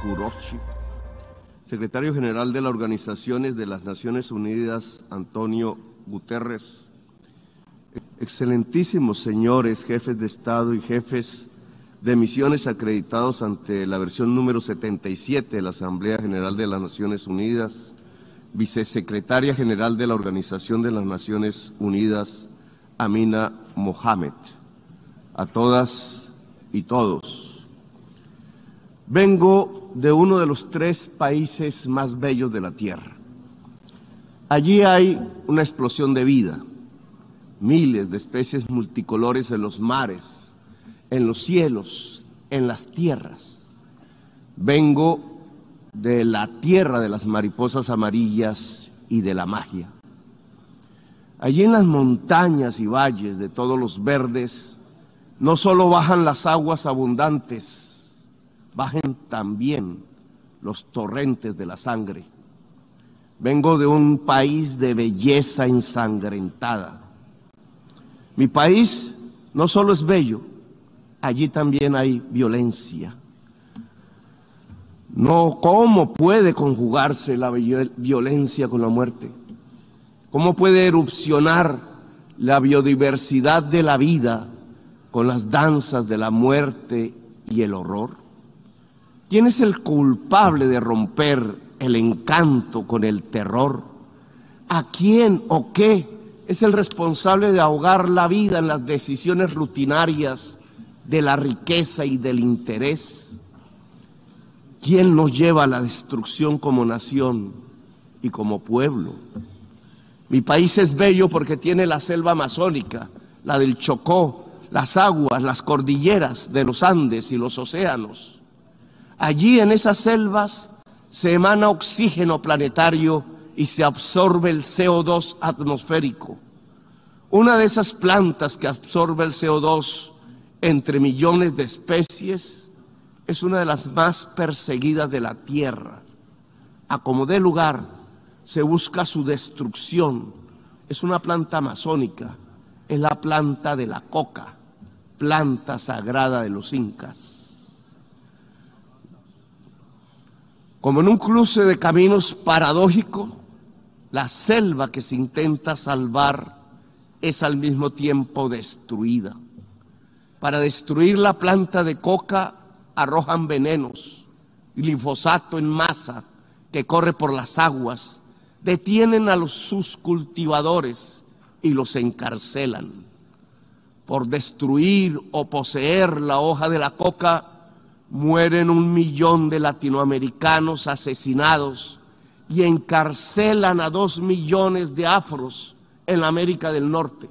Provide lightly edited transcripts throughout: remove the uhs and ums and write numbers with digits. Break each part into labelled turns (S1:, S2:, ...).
S1: Kuroshi, secretario general de las Organizaciones de las Naciones Unidas, Antonio Guterres, excelentísimos señores jefes de Estado y jefes de misiones acreditados ante la versión número 77 de la Asamblea General de las Naciones Unidas, vicesecretaria general de la Organización de las Naciones Unidas, Amina Mohamed, a todas y todos. Vengo de uno de los 3 países más bellos de la Tierra. Allí hay una explosión de vida, miles de especies multicolores en los mares, en los cielos, en las tierras. Vengo de la tierra de las mariposas amarillas y de la magia. Allí en las montañas y valles de todos los verdes, no solo bajan las aguas abundantes, bajen también los torrentes de la sangre. Vengo de un país de belleza ensangrentada. Mi país no solo es bello, allí también hay violencia. No, ¿cómo puede conjugarse la violencia con la muerte? ¿Cómo puede erupcionar la biodiversidad de la vida con las danzas de la muerte y el horror? ¿Quién es el culpable de romper el encanto con el terror? ¿A quién o qué es el responsable de ahogar la vida en las decisiones rutinarias de la riqueza y del interés? ¿Quién nos lleva a la destrucción como nación y como pueblo? Mi país es bello porque tiene la selva amazónica, la del Chocó, las aguas, las cordilleras de los Andes y los océanos. Allí en esas selvas se emana oxígeno planetario y se absorbe el CO2 atmosférico. Una de esas plantas que absorbe el CO2 entre millones de especies es una de las más perseguidas de la tierra. A como dé lugar, se busca su destrucción. Es una planta amazónica, es la planta de la coca, planta sagrada de los incas. Como en un cruce de caminos paradójico, la selva que se intenta salvar es al mismo tiempo destruida. Para destruir la planta de coca arrojan venenos, glifosato en masa que corre por las aguas, detienen a sus cultivadores y los encarcelan. Por destruir o poseer la hoja de la coca, mueren 1 millón de latinoamericanos asesinados y encarcelan a 2 millones de afros en la América del Norte.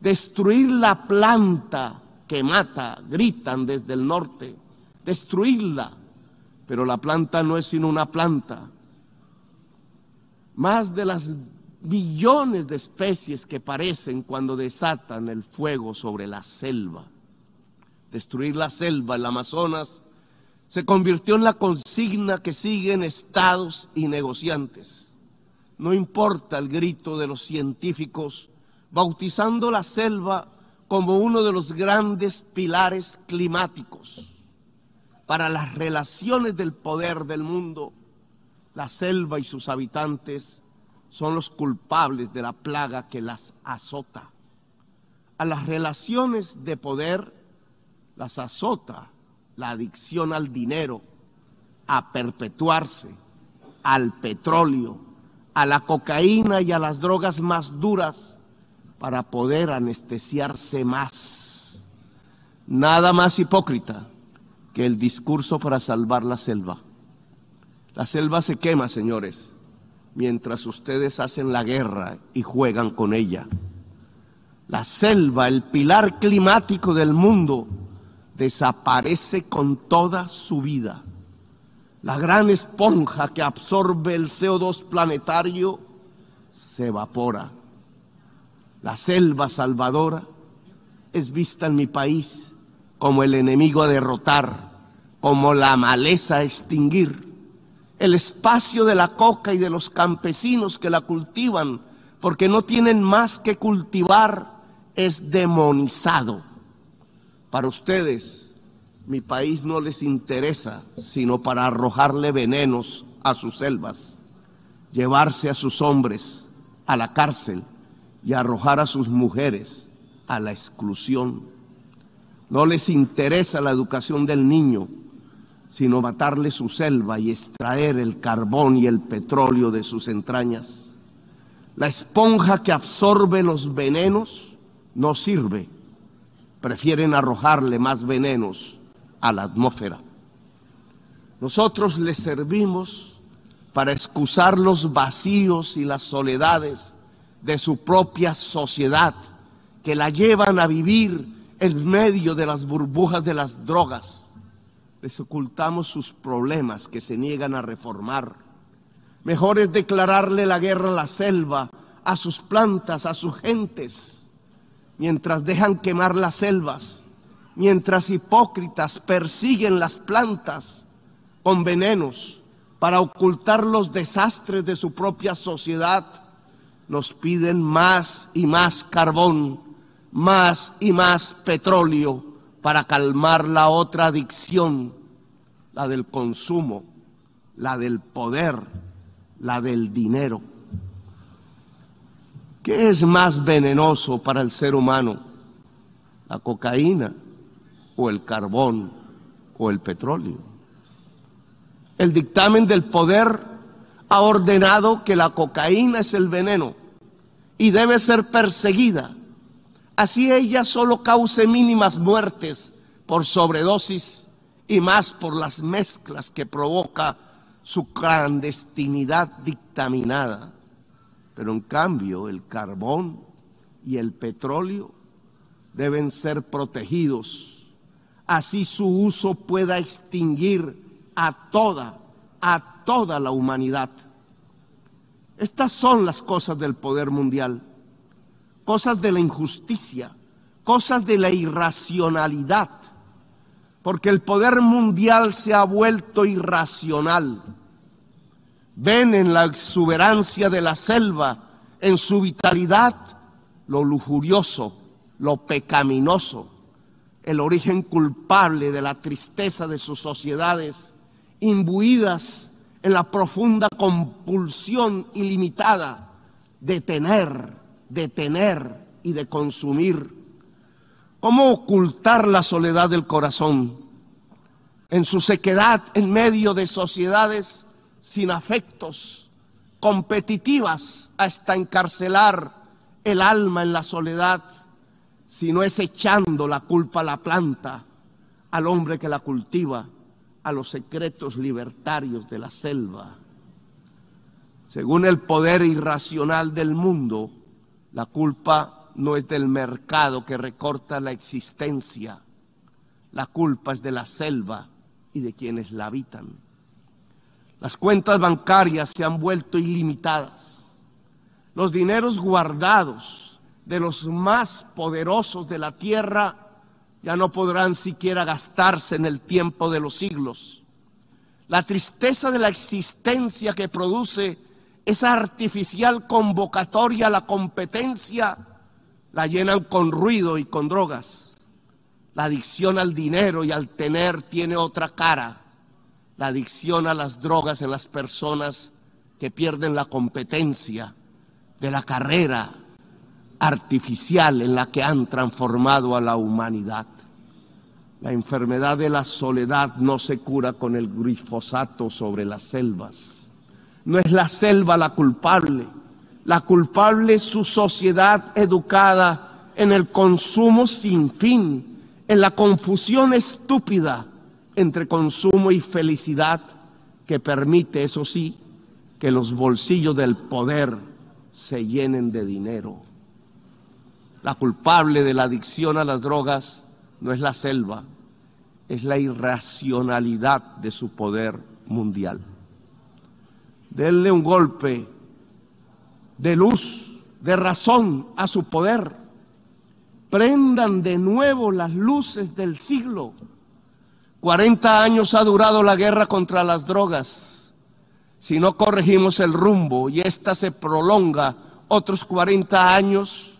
S1: Destruir la planta que mata, gritan desde el norte, destruirla, pero la planta no es sino una planta. Más de las millones de especies que parecen cuando desatan el fuego sobre la selva. Destruir la selva, el Amazonas, se convirtió en la consigna que siguen estados y negociantes. No importa el grito de los científicos, bautizando la selva como uno de los grandes pilares climáticos. Para las relaciones del poder del mundo, la selva y sus habitantes son los culpables de la plaga que las azota. A las relaciones de poder las azota la adicción al dinero, a perpetuarse, al petróleo, a la cocaína y a las drogas más duras para poder anestesiarse más. Nada más hipócrita que el discurso para salvar la selva. La selva se quema, señores, mientras ustedes hacen la guerra y juegan con ella. La selva, el pilar climático del mundo, desaparece con toda su vida. La gran esponja que absorbe el CO2 planetario se evapora. La selva salvadora es vista en mi país como el enemigo a derrotar, como la maleza a extinguir. El espacio de la coca y de los campesinos que la cultivan, porque no tienen más que cultivar, es demonizado. Para ustedes, mi país no les interesa sino para arrojarle venenos a sus selvas, llevarse a sus hombres a la cárcel y arrojar a sus mujeres a la exclusión. No les interesa la educación del niño, sino matarle su selva y extraer el carbón y el petróleo de sus entrañas. La esponja que absorbe los venenos no sirve. Prefieren arrojarle más venenos a la atmósfera. Nosotros les servimos para excusar los vacíos y las soledades de su propia sociedad, que la llevan a vivir en medio de las burbujas de las drogas. Les ocultamos sus problemas que se niegan a reformar. Mejor es declararle la guerra a la selva, a sus plantas, a sus gentes, mientras dejan quemar las selvas, mientras hipócritas persiguen las plantas con venenos para ocultar los desastres de su propia sociedad. Nos piden más y más carbón, más y más petróleo para calmar la otra adicción, la del consumo, la del poder, la del dinero. ¿Qué es más venenoso para el ser humano? ¿La cocaína o el carbón o el petróleo? El dictamen del poder ha ordenado que la cocaína es el veneno y debe ser perseguida. Así ella solo cause mínimas muertes por sobredosis y más por las mezclas que provoca su clandestinidad dictaminada. Pero en cambio el carbón y el petróleo deben ser protegidos. Así su uso pueda extinguir a toda la humanidad. Estas son las cosas del poder mundial. Cosas de la injusticia, cosas de la irracionalidad, porque el poder mundial se ha vuelto irracional. Ven en la exuberancia de la selva, en su vitalidad, lo lujurioso, lo pecaminoso, el origen culpable de la tristeza de sus sociedades, imbuidas en la profunda compulsión ilimitada de tener y de consumir. ¿Cómo ocultar la soledad del corazón en su sequedad en medio de sociedades sin afectos, competitivas hasta encarcelar el alma en la soledad, si no es echando la culpa a la planta, al hombre que la cultiva, a los secretos libertarios de la selva? Según el poder irracional del mundo, la culpa no es del mercado que recorta la existencia. La culpa es de la selva y de quienes la habitan. Las cuentas bancarias se han vuelto ilimitadas. Los dineros guardados de los más poderosos de la tierra ya no podrán siquiera gastarse en el tiempo de los siglos. La tristeza de la existencia que produce esa artificial convocatoria a la competencia la llenan con ruido y con drogas. La adicción al dinero y al tener tiene otra cara. La adicción a las drogas en las personas que pierden la competencia de la carrera artificial en la que han transformado a la humanidad. La enfermedad de la soledad no se cura con el glifosato sobre las selvas. No es la selva la culpable es su sociedad educada en el consumo sin fin, en la confusión estúpida entre consumo y felicidad que permite, eso sí, que los bolsillos del poder se llenen de dinero. La culpable de la adicción a las drogas no es la selva, es la irracionalidad de su poder mundial. Denle un golpe de luz, de razón a su poder. Prendan de nuevo las luces del siglo. 40 años ha durado la guerra contra las drogas. Si no corregimos el rumbo y esta se prolonga otros 40 años,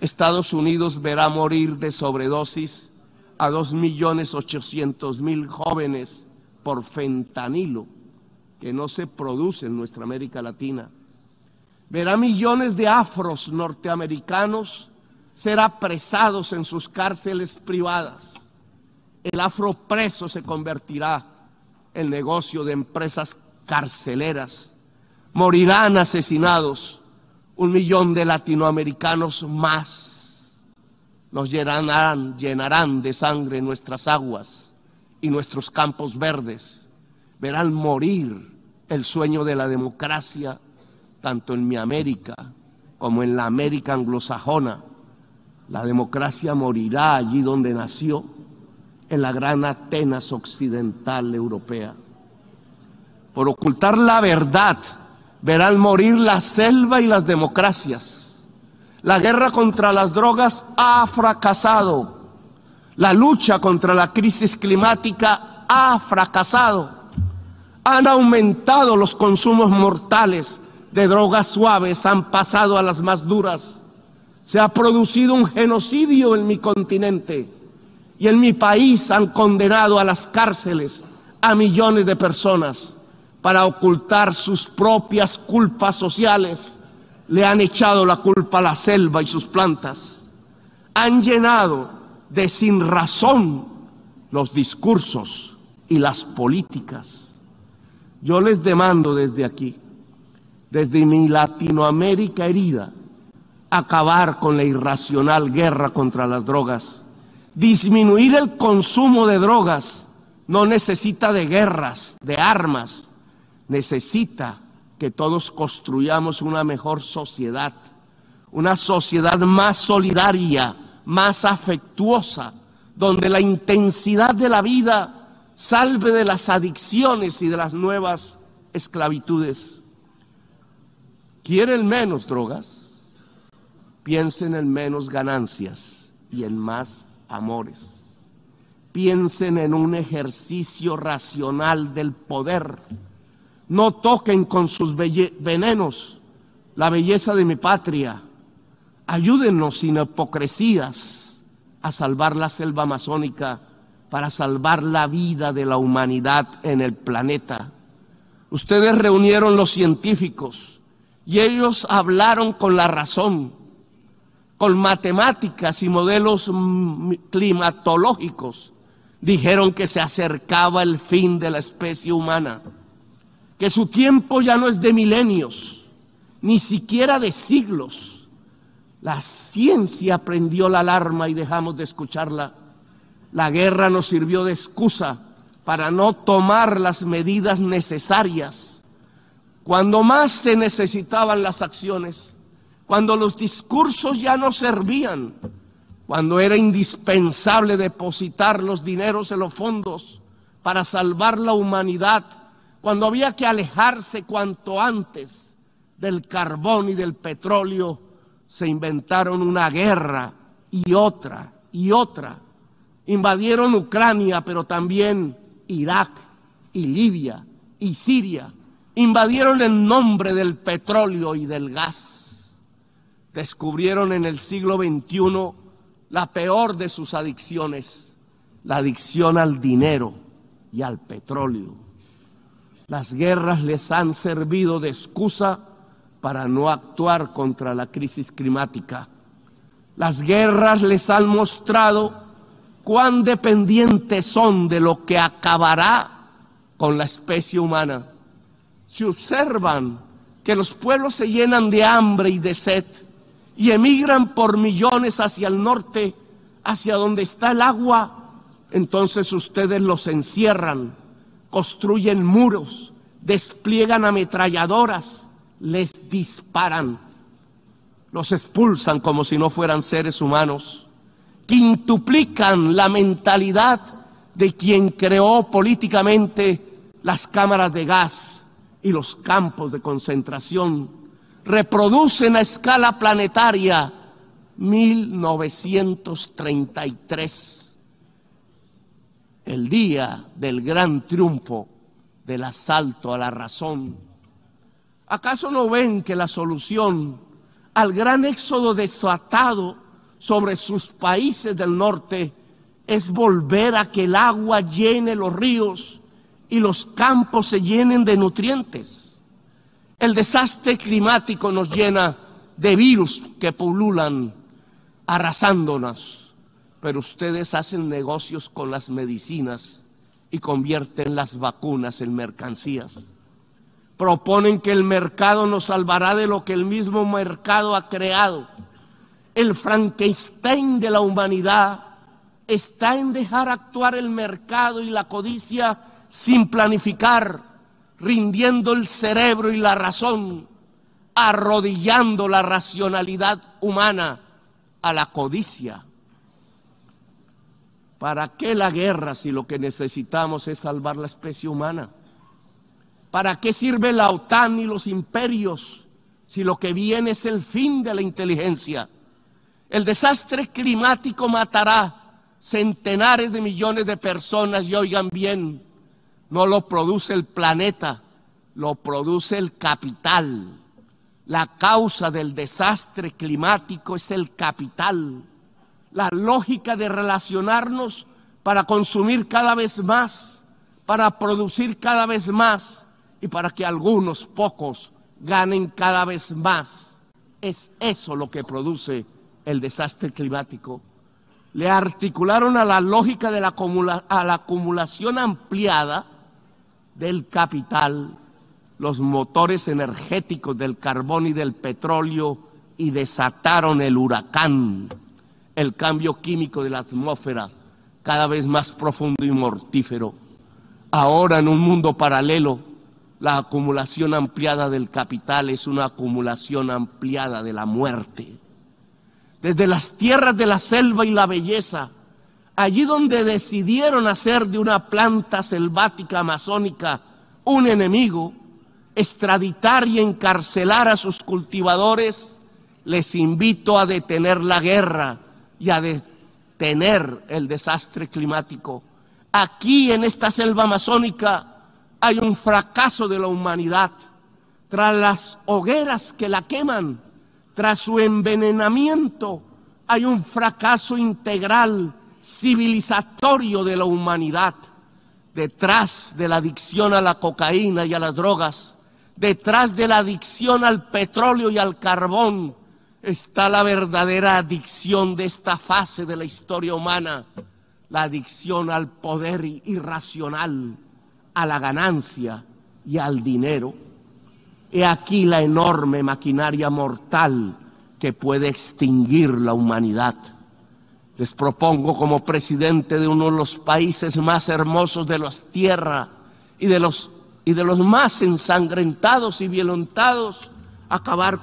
S1: Estados Unidos verá morir de sobredosis a 2.800.000 jóvenes por fentanilo, que no se produce en nuestra América Latina. Verá millones de afros norteamericanos ser apresados en sus cárceles privadas. El afropreso se convertirá en negocio de empresas carceleras. Morirán asesinados 1 millón de latinoamericanos más. Nos llenarán de sangre nuestras aguas y nuestros campos verdes. Verán morir el sueño de la democracia, tanto en mi América como en la América anglosajona. La democracia morirá allí donde nació, en la gran Atenas occidental europea. Por ocultar la verdad, verán morir la selva y las democracias. La guerra contra las drogas ha fracasado. La lucha contra la crisis climática ha fracasado. Han aumentado los consumos mortales de drogas suaves, han pasado a las más duras. Se ha producido un genocidio en mi continente y en mi país han condenado a las cárceles a millones de personas para ocultar sus propias culpas sociales. Le han echado la culpa a la selva y sus plantas. Han llenado de sinrazón los discursos y las políticas. Yo les demando desde aquí, desde mi Latinoamérica herida, acabar con la irracional guerra contra las drogas. Disminuir el consumo de drogas no necesita de guerras, de armas, necesita que todos construyamos una mejor sociedad, una sociedad más solidaria, más afectuosa, donde la intensidad de la vida salve de las adicciones y de las nuevas esclavitudes. ¿Quieren menos drogas? Piensen en menos ganancias y en más amores. Piensen en un ejercicio racional del poder. No toquen con sus venenos la belleza de mi patria. Ayúdennos sin hipocresías a salvar la selva amazónica para salvar la vida de la humanidad en el planeta. Ustedes reunieron los científicos y ellos hablaron con la razón, con matemáticas y modelos climatológicos. Dijeron que se acercaba el fin de la especie humana, que su tiempo ya no es de milenios, ni siquiera de siglos. La ciencia prendió la alarma y dejamos de escucharla. La guerra nos sirvió de excusa para no tomar las medidas necesarias. Cuando más se necesitaban las acciones, cuando los discursos ya no servían, cuando era indispensable depositar los dineros en los fondos para salvar la humanidad, cuando había que alejarse cuanto antes del carbón y del petróleo, se inventaron una guerra y otra y otra. Invadieron Ucrania, pero también Irak y Libia y Siria. Invadieron en nombre del petróleo y del gas. Descubrieron en el siglo XXI la peor de sus adicciones, la adicción al dinero y al petróleo. Las guerras les han servido de excusa para no actuar contra la crisis climática. Las guerras les han mostrado cuán dependientes son de lo que acabará con la especie humana. Si observan que los pueblos se llenan de hambre y de sed y emigran por millones hacia el norte, hacia donde está el agua, entonces ustedes los encierran, construyen muros, despliegan ametralladoras, les disparan, los expulsan como si no fueran seres humanos, quintuplican la mentalidad de quien creó políticamente las cámaras de gas y los campos de concentración, reproducen a escala planetaria 1933, el día del gran triunfo del asalto a la razón. ¿Acaso no ven que la solución al gran éxodo desatado sobre sus países del norte es volver a que el agua llene los ríos y los campos se llenen de nutrientes. El desastre climático nos llena de virus que pululan arrasándonos, pero ustedes hacen negocios con las medicinas y convierten las vacunas en mercancías. Proponen que el mercado nos salvará de lo que el mismo mercado ha creado. El Frankenstein de la humanidad está en dejar actuar el mercado y la codicia sin planificar, rindiendo el cerebro y la razón, arrodillando la racionalidad humana a la codicia. ¿Para qué la guerra si lo que necesitamos es salvar la especie humana? ¿Para qué sirve la OTAN y los imperios si lo que viene es el fin de la inteligencia? El desastre climático matará centenares de millones de personas y oigan bien, no lo produce el planeta, lo produce el capital. La causa del desastre climático es el capital. La lógica de relacionarnos para consumir cada vez más, para producir cada vez más y para que algunos pocos ganen cada vez más. Es eso lo que produce el desastre climático. Le articularon a la lógica de la acumulación ampliada del capital los motores energéticos del carbón y del petróleo y desataron el huracán, el cambio químico de la atmósfera, cada vez más profundo y mortífero. Ahora, en un mundo paralelo, la acumulación ampliada del capital es una acumulación ampliada de la muerte. Desde las tierras de la selva y la belleza, allí donde decidieron hacer de una planta selvática amazónica un enemigo, extraditar y encarcelar a sus cultivadores, les invito a detener la guerra y a detener el desastre climático. Aquí en esta selva amazónica hay un fracaso de la humanidad. Tras las hogueras que la queman, tras su envenenamiento, hay un fracaso integral, civilizatorio de la humanidad. Detrás de la adicción a la cocaína y a las drogas, detrás de la adicción al petróleo y al carbón, está la verdadera adicción de esta fase de la historia humana, la adicción al poder irracional, a la ganancia y al dinero. He aquí la enorme maquinaria mortal que puede extinguir la humanidad. Les propongo como presidente de uno de los países más hermosos de la tierra y de los más ensangrentados y violentados, acabar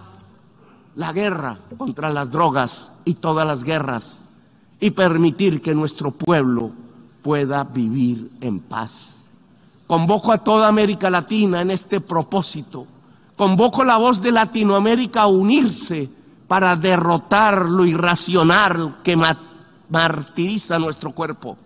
S1: la guerra contra las drogas y todas las guerras y permitir que nuestro pueblo pueda vivir en paz. Convoco a toda América Latina en este propósito. Convoco la voz de Latinoamérica a unirse para derrotar lo irracional que martiriza nuestro cuerpo.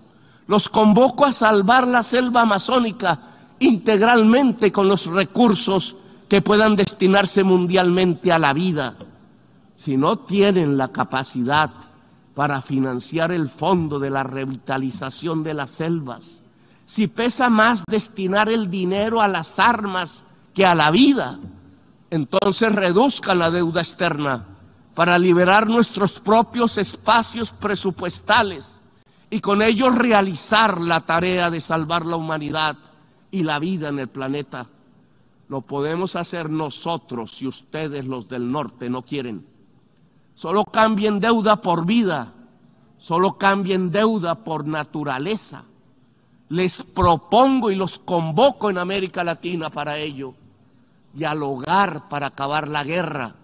S1: Los convoco a salvar la selva amazónica integralmente con los recursos que puedan destinarse mundialmente a la vida. Si no tienen la capacidad para financiar el fondo de la revitalización de las selvas, si pesa más destinar el dinero a las armas que a la vida, entonces reduzcan la deuda externa para liberar nuestros propios espacios presupuestales y con ellos realizar la tarea de salvar la humanidad y la vida en el planeta. Lo podemos hacer nosotros si ustedes, los del norte, no quieren. Solo cambien deuda por vida, solo cambien deuda por naturaleza. Les propongo y los convoco en América Latina para ello, dialogar para acabar la guerra.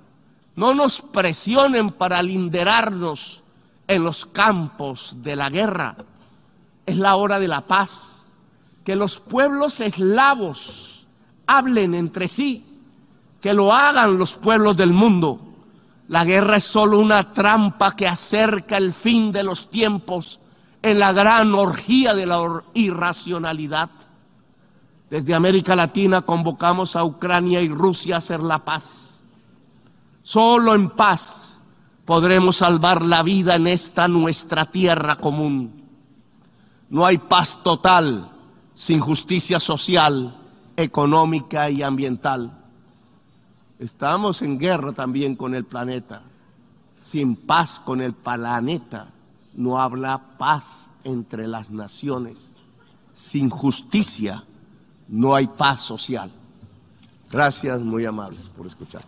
S1: No nos presionen para linderarnos en los campos de la guerra. Es la hora de la paz. Que los pueblos eslavos hablen entre sí, que lo hagan los pueblos del mundo. La guerra es solo una trampa que acerca el fin de los tiempos en la gran orgía de la irracionalidad. Desde América Latina convocamos a Ucrania y Rusia a hacer la paz. Solo en paz podremos salvar la vida en esta nuestra tierra común. no hay paz total sin justicia social, económica y ambiental. Estamos en guerra también con el planeta. Sin paz con el planeta no habrá paz entre las naciones. Sin justicia no hay paz social. Gracias, muy amables, por escuchar.